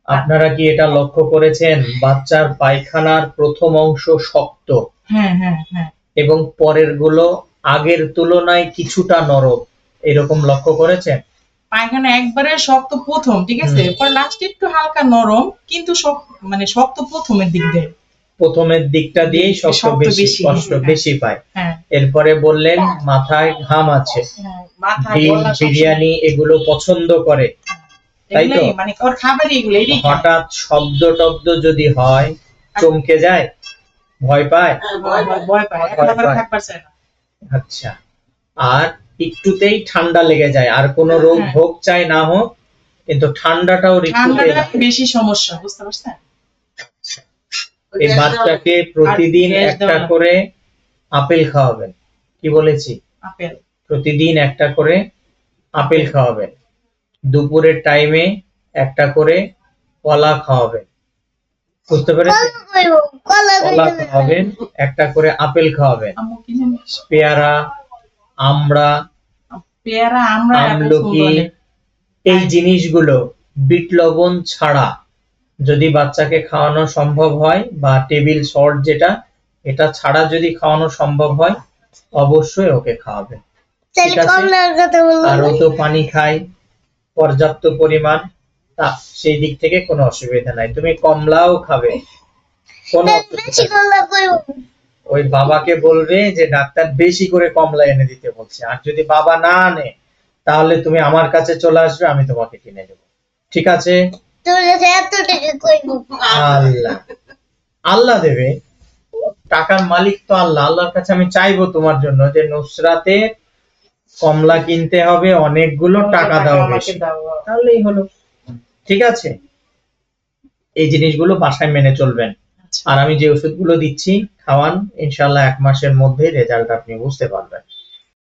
আপনারা কি এটা লক্ষ্য করেছেন বাচ্চার পায়খানার প্রথম অংশ শক্ত হ্যাঁ হ্যাঁ হ্যাঁ এবং পরের গুলো আগের তুলনায় কিছুটা নরম, এরকম লক্ষ্য করেছেন? পায়খানা একবারে শক্ত প্রথম, ঠিক আছে, পরে লাস্টে একটু হালকা নরম, কিন্তু মানে শক্ত প্রথমের দিক দিয়ে, প্রথমের দিকটা দিয়েই শক্ত শক্ত বেশি বেশি, কষ্ট হ্যাঁ। বেশি পায়। হ্যাঁ এরপরে বললেন মাথায় ঘাম আছে, হ্যাঁ, মাথা ডিম গলা সবসময়- বিরিয়ানি এগুলো পছন্দ করে, তাই তো? এগুলোই মানে ওর খাবারই এগুলো, এটাই খায়। হঠাৎ শব্দ টব্দ যদি হয় চমকে যায়, ভয় পায়? ভয় পায়, এখন আবার পায়। থাকবার চায় না। আচ্ছা, আর একটুতেই ঠান্ডা লেগে যায়, আর কোনো রোগ হ্যাঁ। হোক চাই না হোক, কিন্তু ঠান্ডাটাও একটুতেই ঠান্ডাটা বেশি সমস্যা, বুঝতে পারছেন? এই বাচ্চাকে প্রতিদিন গ্যাস একটা দেওয়া। করে আপেল খাওয়াবেন, কি বলেছি? আপেল, প্রতিদিন একটা করে আপেল খাওয়াবেন, দুপুরের টাইমে একটা করে কলা খাওয়াবেন, বুঝতে পেরেছেন? কলা খাওয়াবেন, একটা করে আপেল খাওয়াবেন, আম্মু কি জানিস? পেয়ারা, আমড়া, পেয়ারা, আমরা আমলকি, এই জিনিসগুলো বিট লবণ ছাড়া যদি বাচ্চাকে খাওয়ানো সম্ভব হয়, বা টেবিল সল্ট যেটা, এটা ছাড়া যদি খাওয়ানো সম্ভব হয় অবশ্যই ওকে খাওয়াবেন, ঠিক আছে? আর ও তো পানি খায় পর্যাপ্ত পরিমাণ, তা সেই দিক থেকে কোনো অসুবিধা নাই, তুমি কমলাও খাবে, কোনো অসুবিধা নেই। ওই বাবাকে বলবে যে ডাক্তার বেশি করে কমলা এনে দিতে বলছে, আর যদি বাবা না আনে তাহলে তুমি আমার কাছে চলে আসবে, আমি তোমাকে কিনে দেবো, ঠিক আছে? আল্লাহ আল্লাহ দেবে, টাকার মালিক তো আল্লাহ। আল্লাহর কাছে আমি চাইবো তোমার জন্য যে নুসরাতে কমলা কিনতে হবে অনেকগুলো, টাকা দাও বেশি, তাহলেই হলো, ঠিক আছে? এই জিনিসগুলো বাসায় মেনে চলবেন, আর আমি যে ওষুধগুলো দিচ্ছি খাওয়ান, ইনশাআল্লাহ 1 মাসের মধ্যে রেজাল্ট আপনি বুঝতে পারবেন।